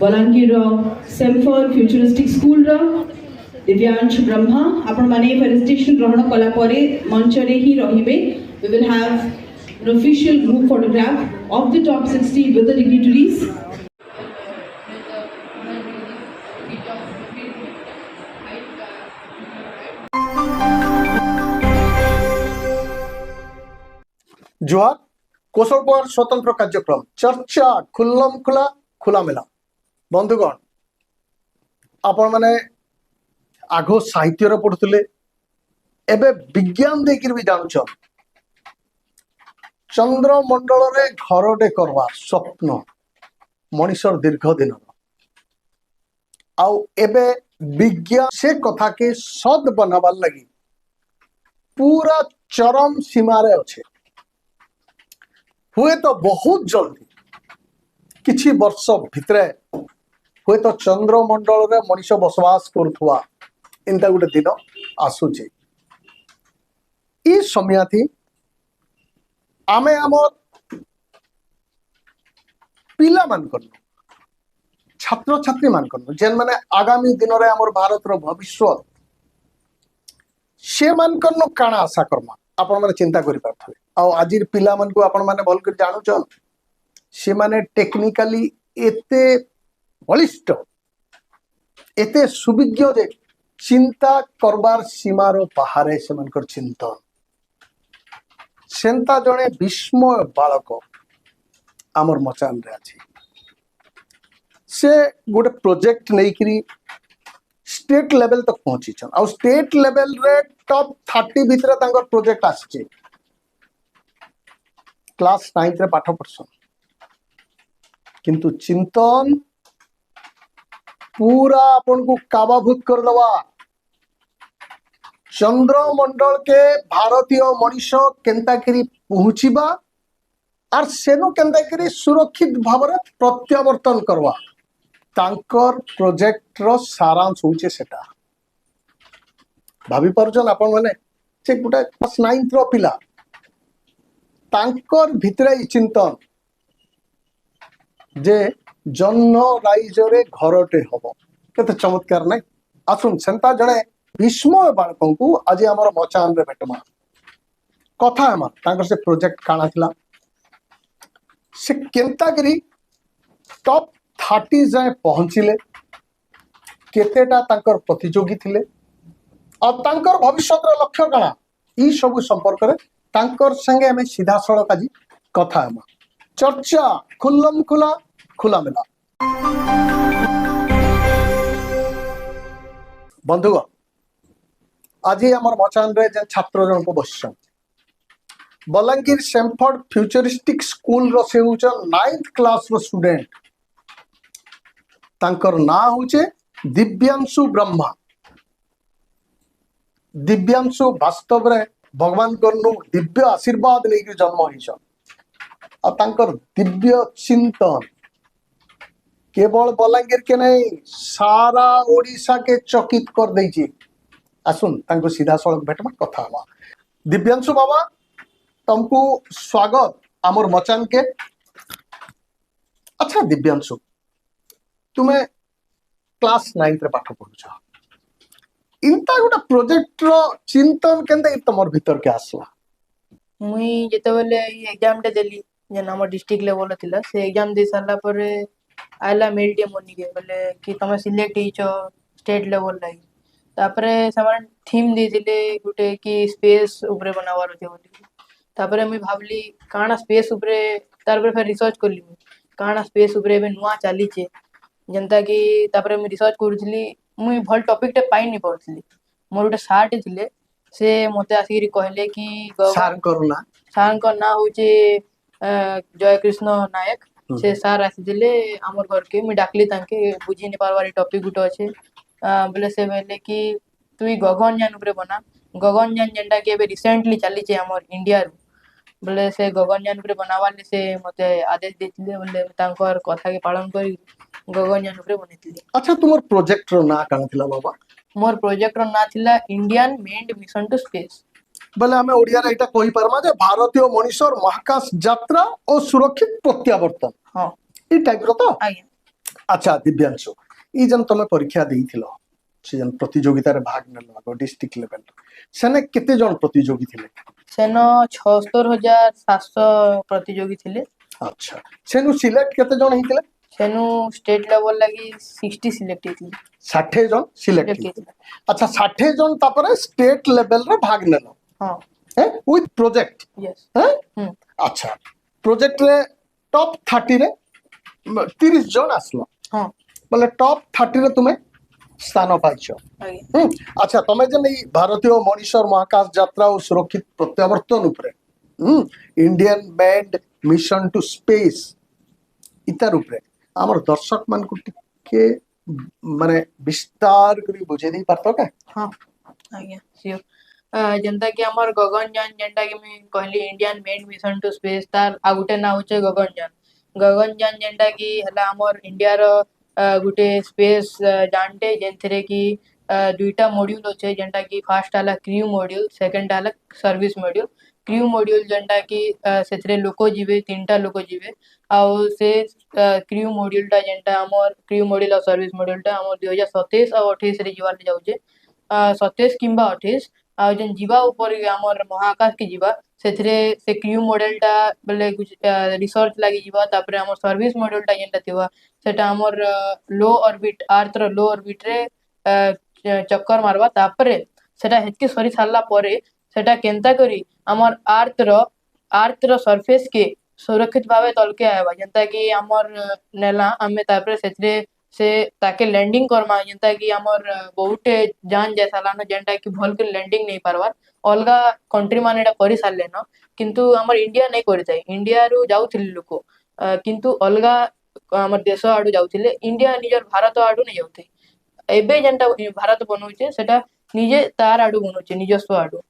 Balangir सेम्फर futuristic school Divyansh Brahma आपण माने presentation ग्रहण कला परे मंच रे ही रहिबे we will have an official group photograph of the top 60 with the dignitaries. जोहार कोशलपुर स्वतंत्र कार्यक्रम चर्चा खुल्लम खुला खुला मेला बंधुगण आपण माने आगो साहित्य पढ़ुले एबे विज्ञान देकर भी जानछ चंद्रमंडल रे घरटे करवा स्वप्न मनीषर दीर्घ दिन आउ एबे विज्ञान से कथा के सद बनाबार लगी पूरा चरम सीमारे अच्छे हुए तो बहुत जल्दी किछि वर्ष भितरे हुए तो चंद्रमंडल रे मनीष बसवास करुवा एंता गोटे दिन आसुचे ई समय थी आमे आम पिला मान छात्र छात्री मान जेन माने आगामी दिन रे हमर भारत रो भविष्य से मान काना आशा करमा आपण माने चिंता करि पाथवे आ आज पिला मन को आपण माने भल कर जानुचन से माने टेक्निकली एते बलिष्ठ एते सुविज्ञ जे चिंता करबार सीमार बाहर से मनकर चिंतन सेंता जने विस्मय बालक आमर मचान रे अछि से गोटे प्रोजेक्ट नहीं करी स्टेट लेवल तक पहुंची छन आ स्टेट लेवल रे टॉप 30 भीतर तांकर प्रोजेक्ट आछे क्लास 9 रे पाठ पढ़सन किंतु चिंतन पूरा अपन को काबाभूत कर दवा चंद्रमंडल के भारतीय मनीष केंताकरी पहुंचीबा और सेनु केंताकरी सुरक्षित भाव में प्रत्यावर्तन करवा तांकर प्रोजेक्ट रो सारांश होचे सेटा भाभी परजन आपण माने से गुटा क्लास 9 रो पिला तांकर भितरे चिंतन जे जन्म राइजरे घरटे हबो केते चमत्कार नै आसुन सेंता जणे विस्मय बालकन को आज हमर मचान रे भेटमा कथा हम तांकर से प्रोजेक्ट काना थिला से केंतागिरी टॉप 30 जाए पहुंचिले केतेटा तांकर प्रतियोगी थिले और तांकर भविष्य लक्ष्य काना ई सब संपर्क रे तांकर संगे हमें सीधा सड़क आज कथा हम चर्चा खुल्लम खुला खुला मिला बंधुगण आज हमर मचान रे जे छात्र जन को बसछन बलांगीर सेम्फर्ड फ्यूचरिस्टिक स्कूल रो से होछ 9th क्लास रो स्टूडेंट तांकर ना होचे दिव्यांशु ब्रह्मा दिव्यांशु वास्तव रे भगवान करनु दिव्य आशीर्वाद लेके जन्म होइछन आ तांकर दिव्य चिंतन केवल बलांगीर के नहीं सारा ओडिशा के चकित कर देछि आसुन तांको सीधा सड़क भेटमा कथा हवा दिव्यांशु बाबा तुमको स्वागत आमर मचान के अच्छा दिव्यांशु तुम्हें क्लास 9 रे पाठ पढुछ इनता गोटा प्रोजेक्ट रो चिंतन केनते तमर भीतर के आसला मुई जेते बेले एग्जाम टे देली जे हमर डिस्ट्रिक्ट लेवल थिला से एग्जाम दे साला पर आइला मेल टे मनी के बोले कि तमे सिलेक्ट हिचो स्टेट लेवल लाई तापरे समान थीम दी दिले गुटे कि स्पेस ऊपर बनावार होते बोली तापरे मुई भाबली काना स्पेस ऊपर तार पर फिर रिसर्च करली काना स्पेस ऊपर बे नुआ चाली छे जनता की तापरे मुई रिसर्च करथली मुई भल टॉपिक टे पाई नि पड़थली मोर गोटे सार टे थिले से मते आसीरी कहले कि सार करूना सार को ना होचे जय कृष्ण नायक से सार आसीले हमर घर के मुई डाकली तांके बुझी नि पारवारी टॉपिक गुटो अछि बोले से बोले कि तुई गगनयान ऊपर बना गगनयान जेंटा के बे रिसेंटली चली छे हमर इंडिया रू बोले से गगनयान ऊपर बनावाले से मते आदेश देथिले बोले तांकर कथा के पालन करी गगनयान ऊपर बनेथिले अच्छा तुमर प्रोजेक्ट रो ना कान थिला बाबा मोर प्रोजेक्ट रो ना थिला Indian manned mission to space बोले आम ओडिया एटा कहि पारमा जे भारतीय मनुष्यर महाकाश यात्रा और सुरक्षित प्रत्यावर्तन हां ई टाइप रो तो आज्ञा अच्छा दिव्यांशु ई जन तुम परीक्षा देइथिलो से जन प्रतियोगिता रे भाग नेलो आगो डिस्ट्रिक्ट लेवल सेने केते जन प्रतियोगी थिले सेन 76,700 प्रतियोगी थिले। अच्छा सेनु सिलेक्ट केते जन हिथिले सेनु स्टेट लेवल लगी 60 सिलेक्ट थी। 60 जन सिलेक्ट सिलेक्ट हिथिले अच्छा 60 जन तापरे स्टेट लेवल रे भाग नेलो हाँ हैं विथ प्रोजेक्ट यस हैं अच्छा प्रोजेक्ट रे टॉप 30 रे 30 जन आसलो हाँ बोले टॉप 30 रे तुम्हें स्थान पाइछ आगे अच्छा तुम्हें जन ई भारतीय मनीषर महाकाश यात्रा और सुरक्षित प्रत्यावर्तन उपरे Indian manned mission to space इतार उपरे हमर दर्शक मान को टिके माने विस्तार करी बुझे नहीं पारतो का हाँ आगे सियोर जनता कि हमर गगनयान जेंटा कि मैं कहली Indian made mission to space तार आ गुटे ना होचे गगनयान जेंटा कि हला हमर इंडिया रो गुटे स्पेस जानते जेंथरे कि दुईटा मॉड्यूल होचे जेंटा कि फर्स्ट आला क्रू मॉड्यूल सेकंड आला सर्विस मॉड्यूल क्रू मॉड्यूल जेंटा कि सेथरे लोको जिवे तीनटा लोको जिवे आउ से क्रू मॉड्यूल टा जेंटा हमर क्रू मॉड्यूल और सर्विस मॉड्यूल टा हमर 2027 और 28 रे जीवार जाउचे 27 किंबा 28 आ जेन जीवा ऊपर हमर महाकाश के जीवा सेथरे से क्रू मॉड्यूल टा बोले कुछ रिसर्च लागि जीवा तापरे हमर सर्विस मॉड्यूल टा जेंटा थिवा सेटा हमर लो ऑर्बिट अर्थ रो लो ऑर्बिट रे चक्कर मारवा तापरे सेटा हेतके सरी सारला परे सेटा केनता करी हमर अर्थ रो सरफेस के सुरक्षित भावे तलके आवा जेंता कि हमर नेला हमें तापरे सेथरे से ताके लैंडिंग करमा जेंता कि हमर बहुत जान जैसा लाना जेंटा कि भल के लैंडिंग नहीं पारवार अलगा कंट्री मान एटा करि सारले न किंतु हमर इंडिया नहीं करिताई इंडिया रु जाउथिले लोक किंतु अलगा हमर देश आडू जाउथिले इंडिया निजर भारत आडू नहीं जाउथि एबे जेंटा भारत बनउचे सेटा निजे तार आडू बनउचे निजस्व आडू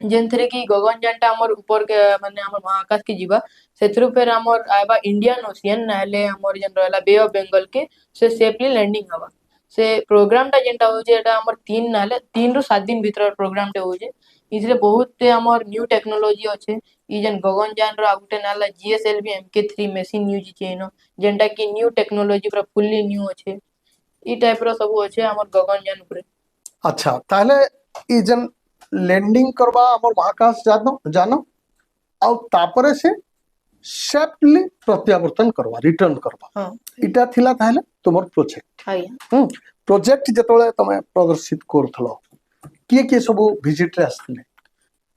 जेंथरे कि गगनयानटा हमर ऊपर के माने हमर महाकाश के जीवा सेथरु फेर हमर आबा इंडियन ओशियन नाले हमर जेन रहला बे ऑफ बंगाल के से सेफली लैंडिंग हवा से प्रोग्राम टा जेंटा होजे एटा हमर 3 नाले 3 रु 7 दिन भीतर प्रोग्राम टे होजे इथरे बहुत हमर न्यू टेक्नोलॉजी अछि ई जेन गगनयान रो आगुटे नाला जीएसएलवी एमके3 मशीन यूज चेनो जेंटा कि न्यू टेक्नोलॉजी पूरा फुल्ली न्यू अछि ई टाइप रो सब अछि हमर गगनयान ऊपर अच्छा ताहले ई जन लैंडिंग करवा हमर महाकाश जानो आउ तापरे से सेफली प्रत्यावर्तन करवा रिटर्न करवा हां इटा थिला ताहले तुमर प्रोजेक्ट आया प्रोजेक्ट जतले तमे प्रदर्शित करथलो के सब विजिट रे आस्थिले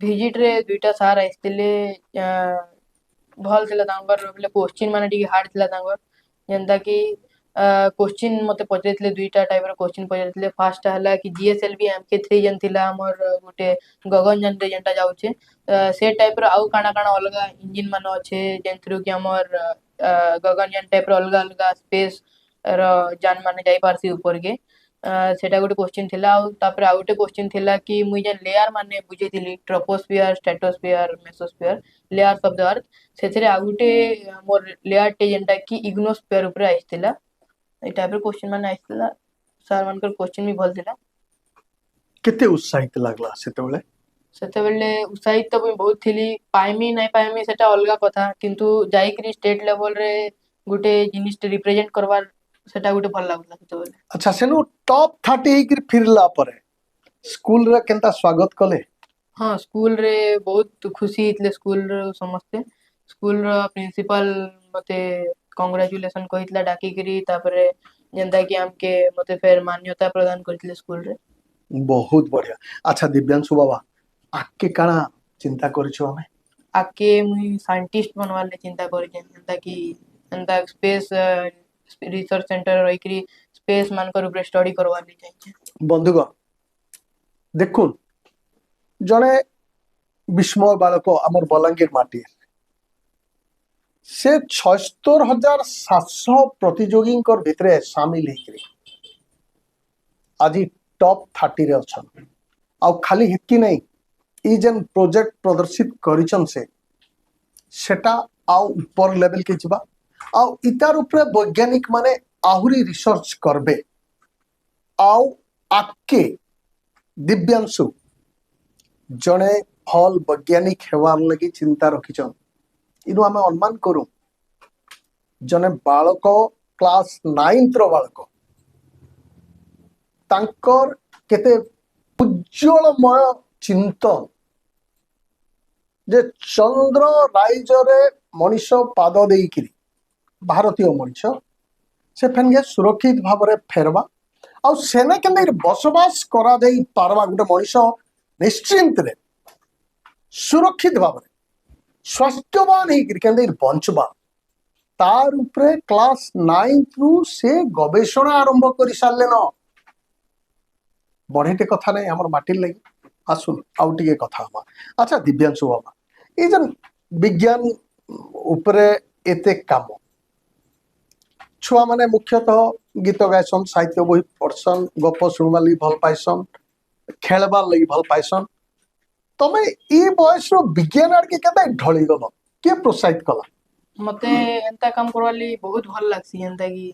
विजिट रे दुईटा सार आइतिले भल थिला तांगर बोले क्वेश्चन माने टिके हार्ड थिला तांगर जेंता कि क्वेश्चन मते पचैतले दुईटा टाइप रो क्वेश्चन पचैतले फर्स्ट हला कि जीएसएलवी एमके3 जन थिला हमर गुटे गगनयान रे जेंटा जाउचे से टाइप रो आउ काना काना अलगा इंजन माने अछि जेंथरु कि हमर गगनयान टाइप रो अलगा अलगा स्पेस रो जान माने जाई पारसी ऊपर के सेटा गुटे क्वेश्चन थिला आउ तापर आउ गुटे क्वेश्चन थिला कि मुई जेन लेयर माने बुझेतिली troposphere stratosphere mesosphere layers of the earth सेथरे आउ गुटे मोर लेयर टे जेंटा कि इग्नोस्फियर ऊपर आइतिला ए टाइप रो क्वेश्चन माने आइतिला सर मानकर क्वेश्चन भी भल थिला केते उत्साहित लागला सेतेबेले सेतेबेले उत्साहित तो बहुत थिली पाइमी नहीं पाइमी सेटा अलगा कथा किंतु जाईकरी स्टेट लेवल रे गुटे जिनिस रिप्रेजेंट करवार सेटा गुटे भल लागला सेतेबेले अच्छा सेनु टॉप 30 हिकर फिरला परे स्कूल रे केनता स्वागत कले हाँ स्कूल रे बहुत खुशी हितले स्कूल रे समस्ते स्कूल रो प्रिंसिपल मते कांग्रेचुलेशन कहितला डाकी करी तापरे जेंता कि हमके मते फेर मान्यता प्रदान करथिले स्कूल रे बहुत बढ़िया अच्छा दिव्यांशु बाबा आके काना चिंता करिछो हमें आके मुई साइंटिस्ट बनवार ले चिंता करी जेंता कि एंता स्पेस रिसर्च सेंटर रहिकरी स्पेस मानकर ऊपर स्टडी करवार ले चाहिए बंधुगण देखुन जने विस्मय बालक आमर बलांगीर माटी से 76,700 प्रतियोगी भितरे शामिल होकरी आज टॉप 30 रे अछन आउ खाली हितकी नहीं ई जेन प्रोजेक्ट प्रदर्शित करिचन से सेटा आउ ऊपर लेवल के जिबा आउ इतार ऊपर वैज्ञानिक माने आहुरी रिसर्च करबे आउ आके दिव्यांशु जने फल वैज्ञानिक हेवार लगी चिंता रखिचन इनु आमे अनुमान करू जने बालक क्लास 9th रो बालक तांकर केते उज्जवलमय चिंतन जे चंद्र राइजरे मनीष पाद देइकिरी भारतीय मनीष से फेन सुरक्षित भाव में फेरवा आ सेने के बसवास करा जाई पारवा गोटे मनीष निश्चिंत रे सुरक्षित भाव में स्वास्थ्यवान होकर बंचवा तार उपरे क्लास 9th रु से गवेषणा आरंभ कर सारे न बढ़ेटे कथा नहीं आम माटी लगी आसुन आउ टे कथा हमा। अच्छा दिव्यांशु बाबा ये जन विज्ञान उपरे एते काम छुआ माने मुख्यतः गीत गायसन साहित्य बही पढ़सन गप शुणवा लगी भल पाइसन खेलबार लगी भल पाइसन तमे ई बयस विज्ञान आड़ के केते ढली गल के प्रोत्साहित कला मते एंता काम करवाली बहुत भल लागसी एंता की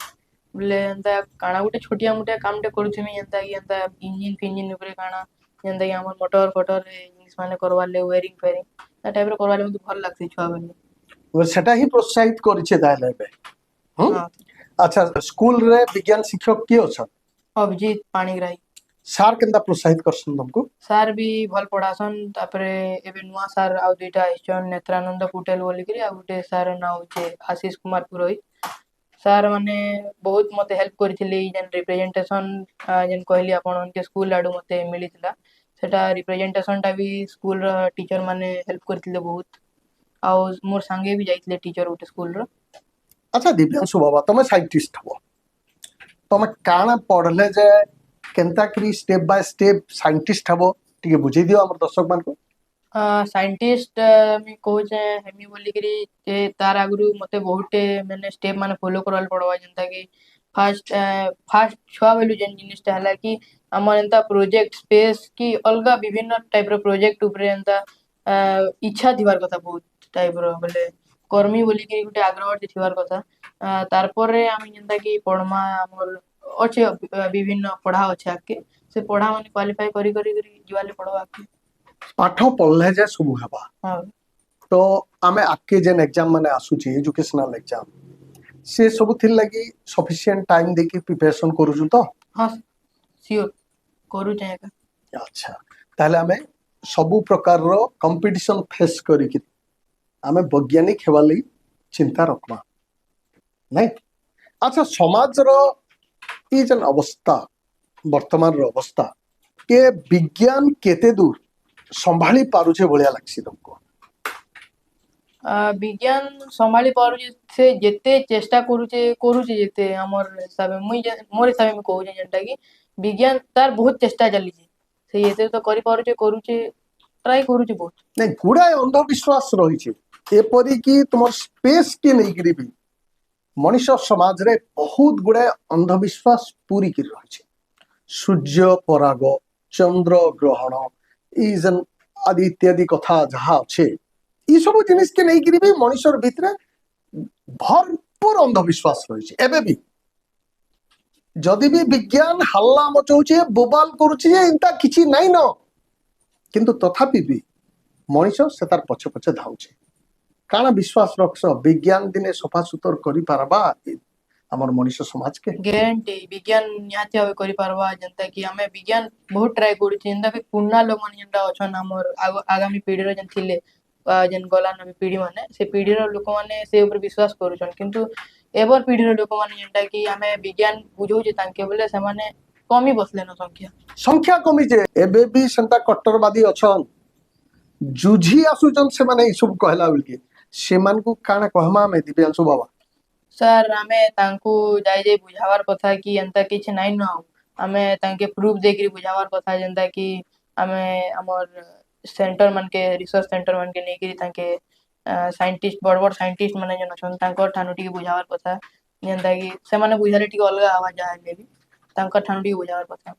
बोले एंता काना गुटे छोटिया मोटिया कामटे करूछमी एंता की एंता इंजिन फिंजिन ऊपर काना एंता की हमर मोटर फटर इंग्लिश माने करवाले वायरिंग फेरिंग ता टाइप रे करवाले मते भल लागसी छुआ बेले सेटा ही प्रोत्साहित करिছে ताले बे हां अच्छा स्कूल रे विज्ञान शिक्षक के अछन अभिजीत पाणीग्राही सार केनता प्रोत्साहित करसन तुमको सार भी भल पढ़ासन तापरे एबे नुआ सार आउ दुईटा आइछन नेत्रानंद कुटेल बोली करी आ गुटे सार ना होचे आशीष कुमार पुरोहित सार माने बहुत मते हेल्प करथिले जेन रिप्रेजेंटेशन जेन कहली आपण उनके स्कूल आडू मते मिलितला सेटा रिप्रेजेंटेशन टा भी स्कूल रो टीचर माने हेल्प करथिले बहुत आ मोर संगे भी जाइतले टीचर उटे स्कूल रो। अच्छा दिव्यांशु बाबा तमे साइंटिस्ट हो तमे काना पढ़ले जे केनता करी स्टेप बाय स्टेप साइंटिस्ट हबो टिके बुझी दियो हमर दर्शक मान को साइंटिस्ट मी कहूचे हेमी बोली करी जे तार आगुरु मते बहुते मैंने स्टेप माने फॉलो करवाल पड़वा जनता की फास्ट छुआ बेलु जेन जिनिसटा हला कि हमर एंता प्रोजेक्ट स्पेस की अलगा विभिन्न टाइप रो प्रोजेक्ट ऊपर एंता इच्छा थिबार कथा बहुत टाइप रो बोले कर्मी बोली करी गुटे आग्रह थिबार कथा तार परे आमी जेंता की पढ़मा हमर अच्छे विभिन्न पढ़ा अच्छे आके से पढ़ा माने क्वालिफाई करी करी जीवाले पढ़वा आके पाठ पढ़ले जे सब हबा हां तो आमे आके जेन एग्जाम माने आसुची एजुकेशनल एग्जाम से सब थिल लगी सफिशिएंट टाइम देके प्रिपरेशन करूछु तो हां सियोर करू चाहेगा। अच्छा ताहले आमे सब प्रकार रो कंपटीशन फेस करी कि आमे वैज्ञानिक हेवाली चिंता रखमा नहीं। अच्छा समाज रो ई जन अवस्था वर्तमान रो अवस्था के विज्ञान केते दूर संभाली पारुछे भलिया लागसी तुमको विज्ञान संभाली पारुचे से जेते चेष्टा करूचे जेते हमर हिसाब मुई मोर हिसाब में कहूचे जेंटा कि विज्ञान तार बहुत चेष्टा चली से येते तो करि पारुचे करूचे ट्राई करूचे बहुत नहीं गुड़ाए अंधविश्वास रही छे एपरी कि तुम स्पेस के नहीं करी भी मनुष्य समाज रे बहुत गुड़ाए अंधविश्वास पूरी कर रही छे सूर्य पराग चंद्र ग्रहण इजन आदि इत्यादि कथा जहाँ अच्छे ये सब जिनिस के नहीं करी भी मनुष्यर भितर भरपूर अंधविश्वास रही छे एबे भी जदि भी विज्ञान हल्ला मचाउछे बोबाल करूछे इंता किछि नाही न किंतु तथापि भी मनुष्य से तार पछे पछे धाउछे काना विश्वास रखस विज्ञान दिने सफा सुतर करि पारबा हमर मनुष्य समाज के गारंटी विज्ञान निहाती भावे करि पारबा जनता कि हमें विज्ञान बहुत ट्राई करूछि इंदा कि पुन्ना लोग मन जेंटा अछन हमर आगामी पीढ़ी रे जन थिले जेन गला नबी पीढ़ी माने से पीढ़ी रो लोक माने से ऊपर विश्वास करूछन किंतु एबर पीढ़ी रो लोक माने जेंटा कि हमें विज्ञान बुझौछि तांके बोले से माने कमी बसले न संख्या कमी जे एबे भी संता कट्टरवादी अछन जुझी आसुचन से माने ई सब कहला बिलके सेमान को काना कहमा में दिव्यांशु बाबा सर हमें तांको जाई बुझावार कथा कि एंता किछ नाइ न हमें तांके प्रूफ देकरी बुझावार कथा जेंता कि हमें हमर सेंटर मन के रिसर्च सेंटर मन के नेकरी तांके साइंटिस्ट बड़ बड़ साइंटिस्ट माने जन छन तांकर ठानु टिके बुझावार कथा जेंता कि से माने बुझाले टिके अलगा आवाज आले भी तांकर ठानु टिके बुझावार कथा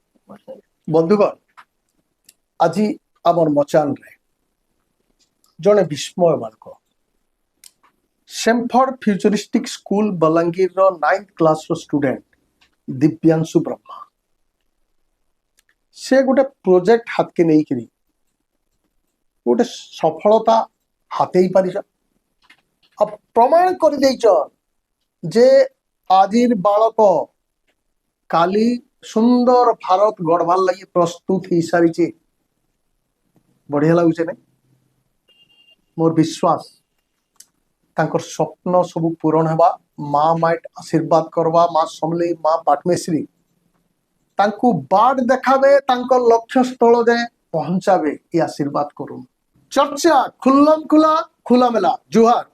बंधुगण আজি आमर मचान रे जने विस्मय बालक सेमफोर्ड फ्यूचरिस्टिक स्कूल बलांगीर रो 9th क्लास रो स्टूडेंट दिव्यांशु ब्रह्मा से गोटे प्रोजेक्ट हाथ के नहीं करी गोटे सफलता हाथे ही पारिछ अब प्रमाण कर देइछ जे आजिर बालक काली सुंदर भारत गढ़वार लगी प्रस्तुत हो सारी बढ़िया लगुचे नहीं मोर विश्वास तांकर स्वप्न सब पूरण हेबा माँ माइट आशीर्वाद करवा माँ समली माँ पाटमेश्वरी तांकु बाट देखाबे तांकर लक्ष्य स्थल जाए पहुंचाबे ये आशीर्वाद करूँ चर्चा खुल्लम खुला खुला मेला जुहार।